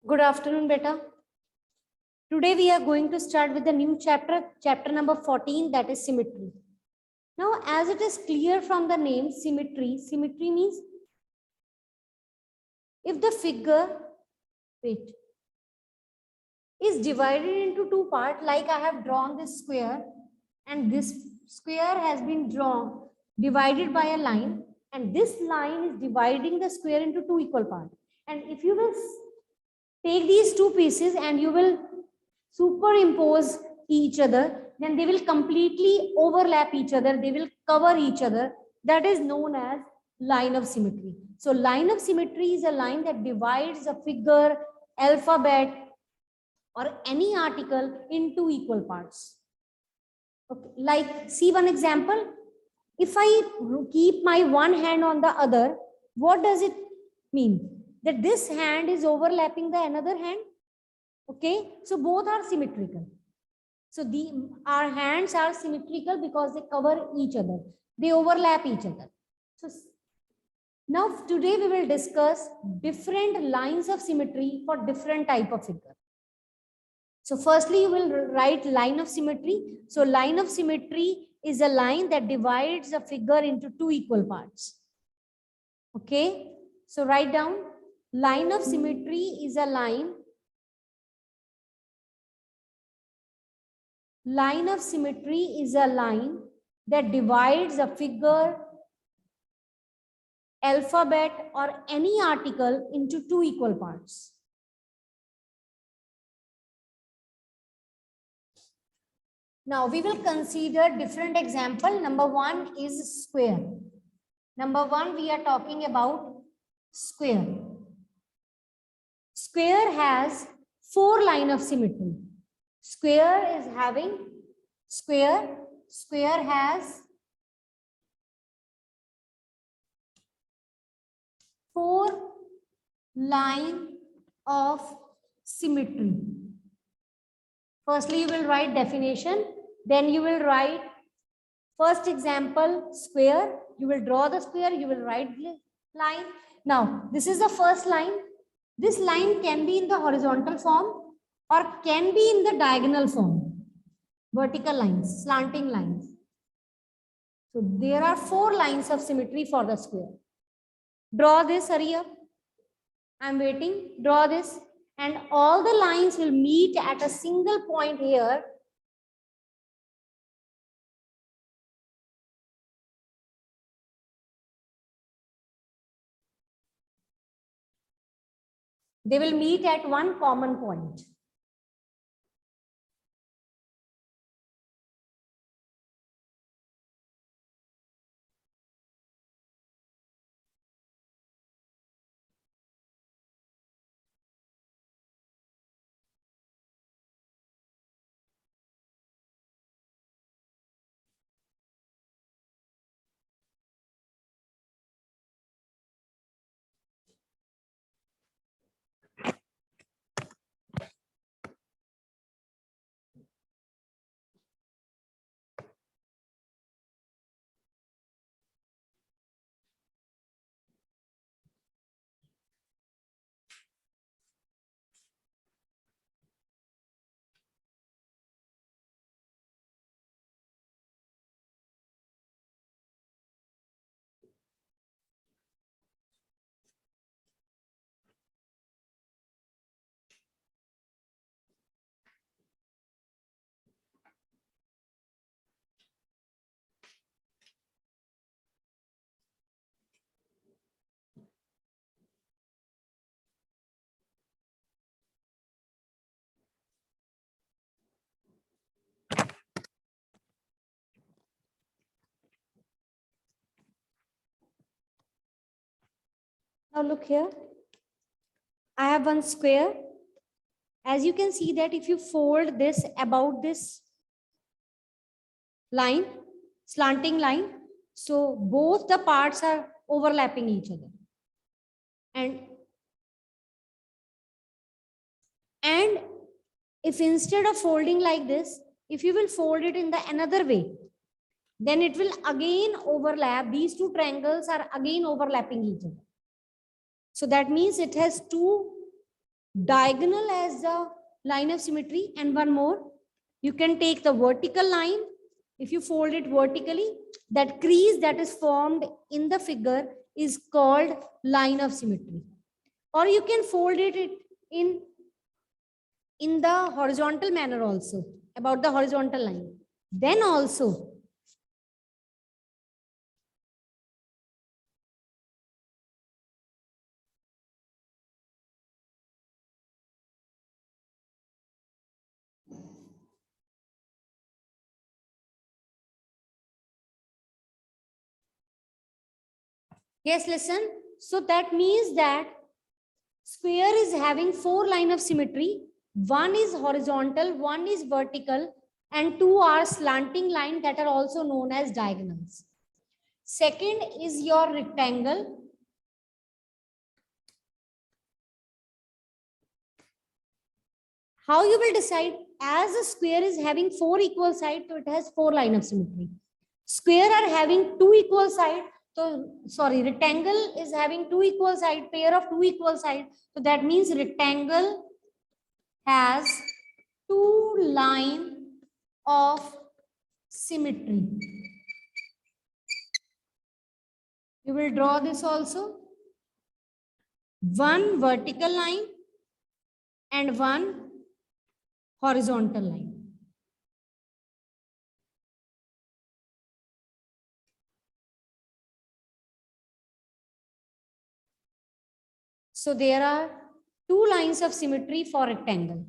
Good afternoon, beta. Today we are going to start with the new chapter number 14, that is symmetry. Now, as it is clear from the name symmetry means if the figure is divided into two parts, like I have drawn this square and this square has been divided by a line, and this line is dividing the square into two equal parts. And if you will take these two pieces and you will superimpose each other, then they will completely overlap each other, they will cover each other. That is known as line of symmetry. So line of symmetry is a line that divides a figure, alphabet, or any article into equal parts. Okay. Like, see one example. If I keep my one hand on the other, what does it mean? That this hand is overlapping the another hand. Okay, so both are symmetrical. So our hands are symmetrical because they cover each other, they overlap each other. So now today we will discuss different lines of symmetry for different type of figure. So firstly, you will write line of symmetry. So line of symmetry is a line that divides a figure into two equal parts. Okay, so write down, line of symmetry is a line. Line of symmetry is a line that divides a figure, alphabet, or any article into two equal parts. Now we will consider different example. Number one is square. Number one, we are talking about square. Square has four lines of symmetry. Square is having square has four lines of symmetry. Firstly, you will write definition, then you will write first example, square. You will draw the square, you will write the line. Now, this is the first line. This line can be in the horizontal form or can be in the diagonal form, vertical lines, slanting lines. So there are four lines of symmetry for the square. Draw this, hurry up. I'm waiting. Draw this. And all the lines will meet at a single point here. They will meet at one common point. Now look here. I have one square. As you can see that if you fold this about this line, slanting line, so both the parts are overlapping each other. And if instead of folding like this, if you will fold it in the another way, then it will again overlap. These two triangles are again overlapping each other. So that means it has two diagonal as the line of symmetry, and one more, you can take the vertical line. If you fold it vertically, that crease that is formed in the figure is called line of symmetry. Or you can fold it in the horizontal manner also, about the horizontal line. Then also, yes, listen. So that means that square is having 4 line of symmetry. One is horizontal, one is vertical, and 2 are slanting line that are also known as diagonals. Second is your rectangle. How you will decide? As a square is having 4 equal sides, so it has 4 line of symmetry. Square are having 2 equal sides. So, sorry, rectangle is having 2 equal sides, pair of 2 equal sides. So that means rectangle has 2 line of symmetry. You will draw this also. One vertical line and one horizontal line. So there are 2 lines of symmetry for rectangle.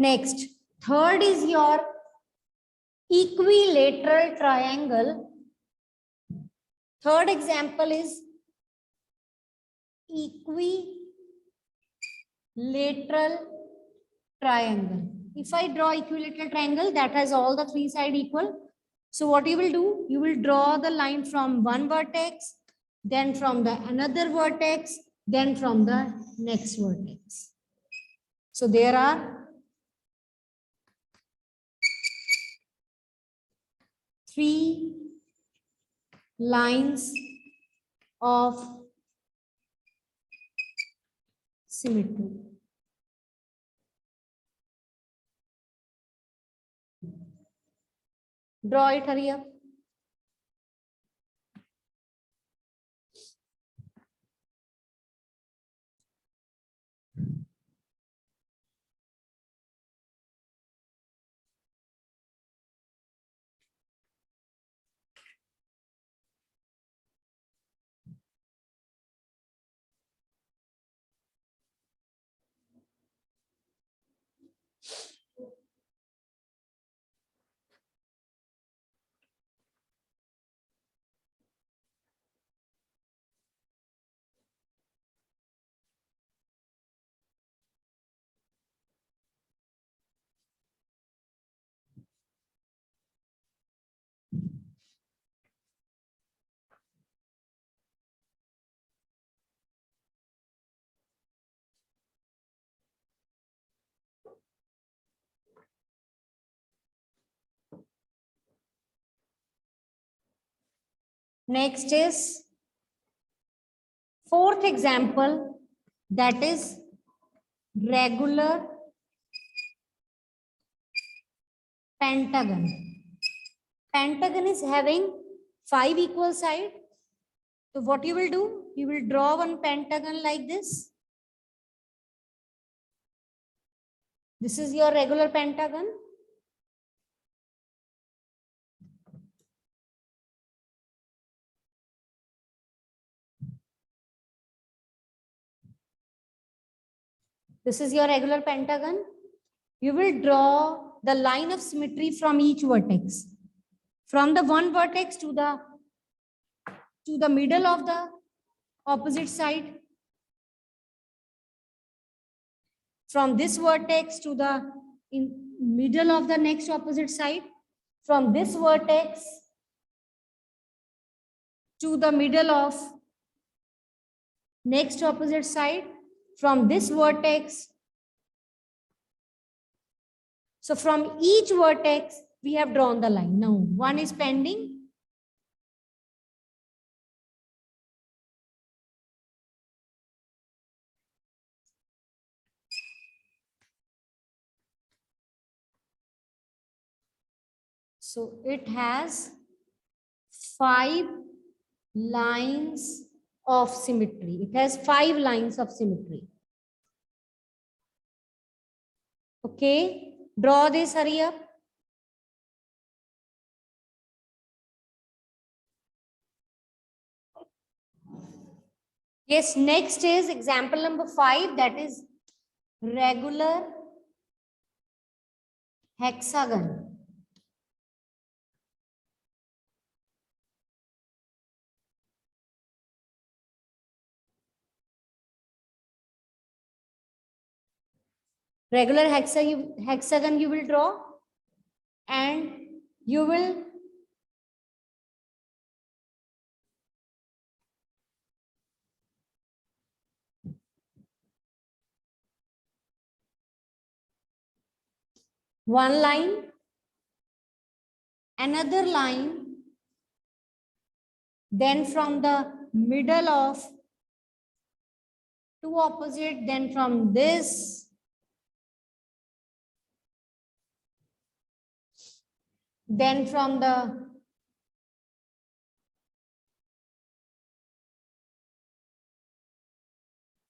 Next, third is your equilateral triangle. Third example is equilateral triangle. If I draw equilateral triangle that has all the 3 sides equal, so what you will do, you will draw the line from one vertex, then from the another vertex, then from the next vertex. So there are 3 lines of symmetry. Draw it, hurry up. Next is fourth example, that is regular pentagon. Pentagon is having 5 equal sides. So what you will do? You will draw one pentagon like this. This is your regular pentagon. This is your regular pentagon. You will draw the line of symmetry from each vertex. From the one vertex to the middle of the opposite side. From this vertex to the middle of the next opposite side. From this vertex to the middle of next opposite side. From this vertex. So from each vertex, we have drawn the line. Now, one is pending. So it has 5 lines of symmetry. It has 5 lines of symmetry. Okay, draw this, hurry up. Yes, next is example number 5, that is regular hexagon. Regular hexagon you will draw, and you will one line, another line, then from the middle of two opposite, then from this, then from the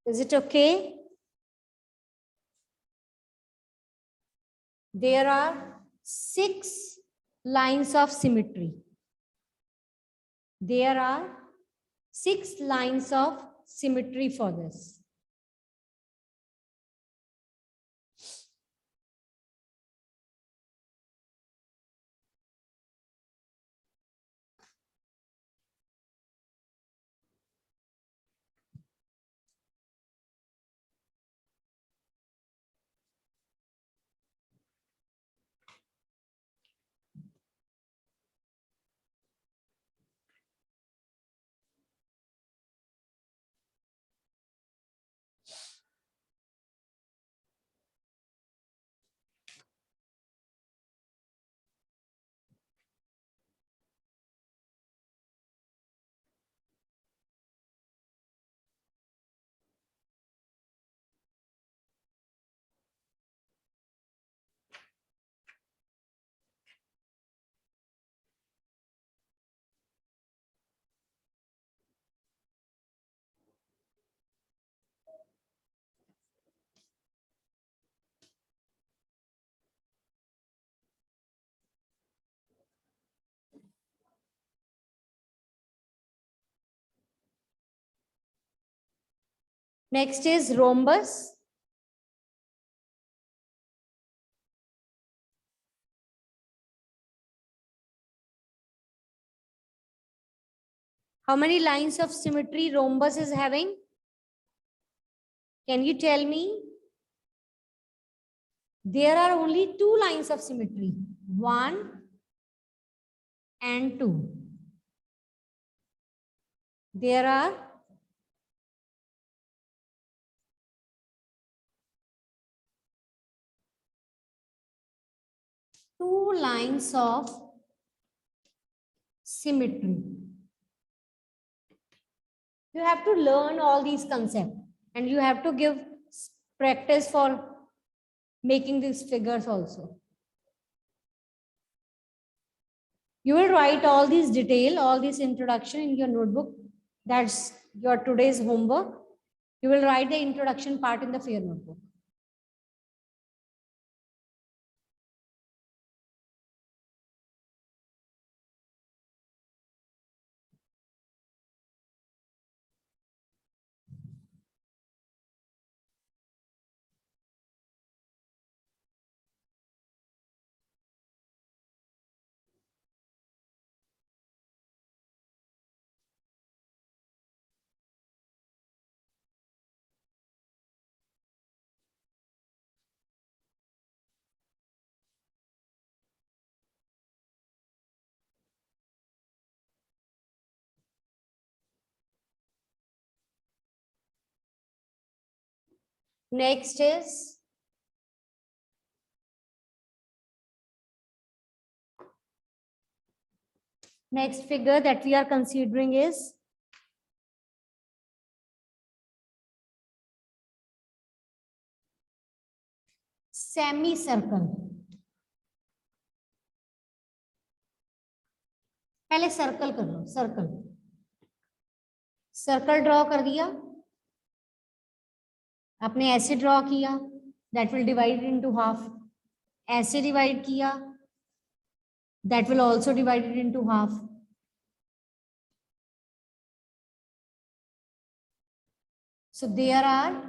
is it okay? There are 6 lines of symmetry. There are 6 lines of symmetry for this. Next is rhombus. How many lines of symmetry rhombus is having? Can you tell me? There are only 2 lines of symmetry, 1 and 2. There are 2 lines of symmetry. You have to learn all these concepts, and you have to give practice for making these figures also. You will write all these detail, all this introduction in your notebook. That's your today's homework. You will write the introduction part in the fair notebook. Next is next figure that we are considering is semicircle. पहले circle कर लो, circle circle draw कर दिया आपने, ऐसे draw किया, that will divide into half, ऐसे divide किया, that will also divided into half. So there are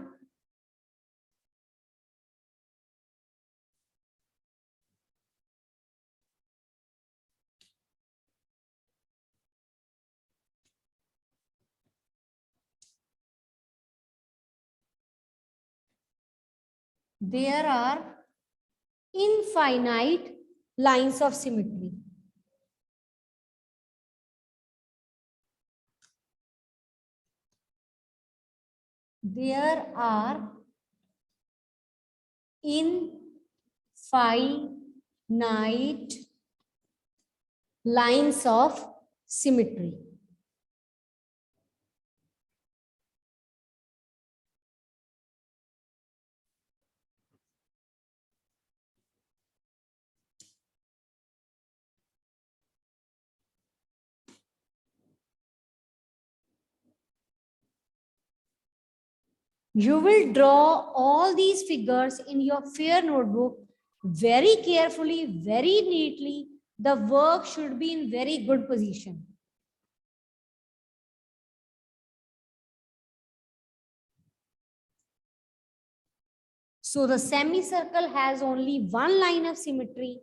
infinite lines of symmetry. There are infinite lines of symmetry. You will draw all these figures in your fair notebook very carefully, very neatly. The work should be in very good position. So the semicircle has only one line of symmetry.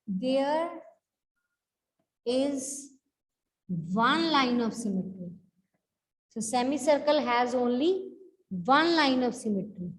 There is one line of symmetry. So semicircle has only one line of symmetry.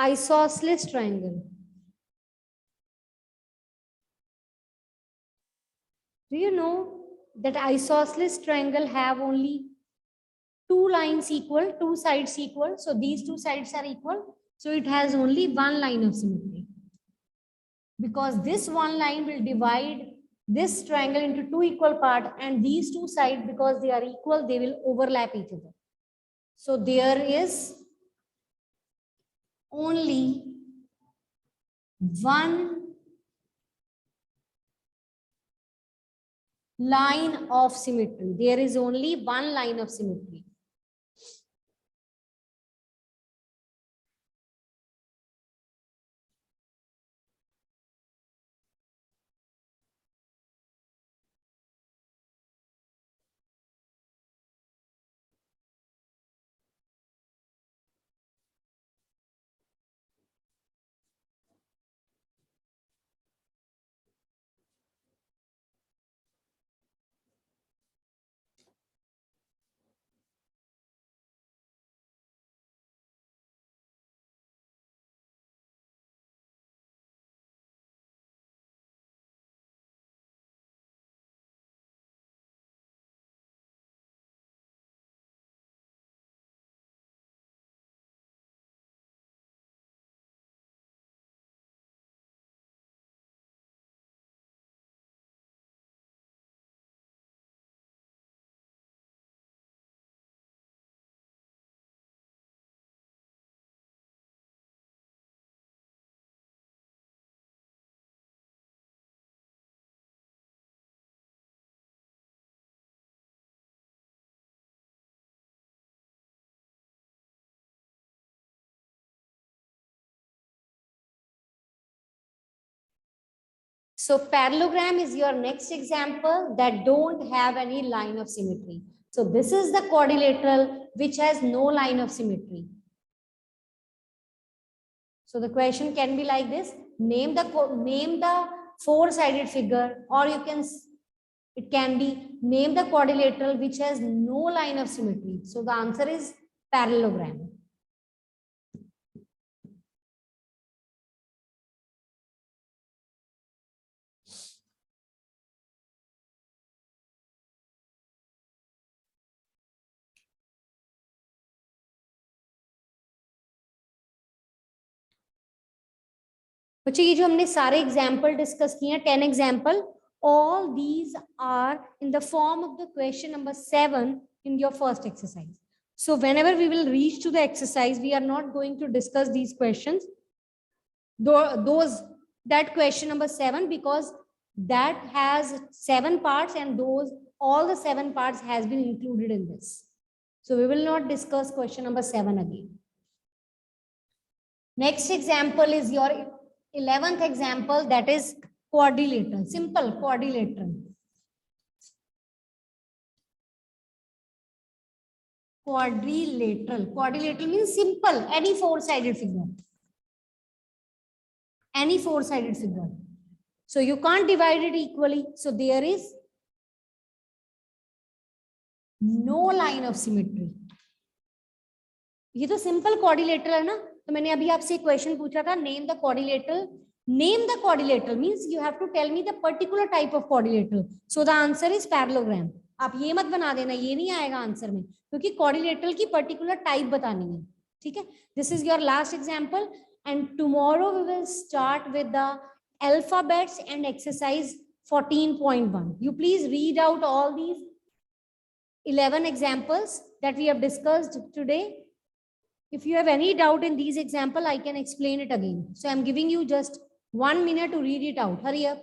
Isosceles triangle. Do you know that isosceles triangle have only two lines equal, two sides equal? So these two sides are equal. So it has only one line of symmetry. Because this one line will divide this triangle into two equal parts, and these two sides, because they are equal, they will overlap each other. So there is only one line of symmetry. There is only one line of symmetry. So parallelogram is your next example that don't have any line of symmetry. So this is the quadrilateral which has no line of symmetry. So the question can be like this: name the four-sided figure, or it can be name the quadrilateral which has no line of symmetry. So the answer is parallelogram. बच्चों ये जो हमने सारे example discuss किए हैं 10 example, all these are in the form of the question number 7 in your first exercise. So whenever we will reach to the exercise, we are not going to discuss these questions, that question number 7, because that has 7 parts and all the 7 parts has been included in this. So we will not discuss question number 7 again. Next example is your 11th example, that is quadrilateral, simple quadrilateral. Quadrilateral means simple, any four-sided figure. Any four-sided figure. So you can't divide it equally. So there is no line of symmetry. ये तो simple quadrilateral है ना, तो मैंने अभी आपसे question पूछा था, name the quadrilateral. Name the quadrilateral means you have to tell me the particular type of quadrilateral. So the answer is parallelogram. आप ये मत बना देना, ये नहीं आएगा आंसर में, क्योंकि quadrilateral की particular type बतानी है. ठीक है? This is your last example, and tomorrow we will start with the alphabets and exercise 14.1. You please read out all these 11 examples that we have discussed today. If you have any doubt in these examples, I can explain it again. So I'm giving you just 1 minute to read it out. Hurry up.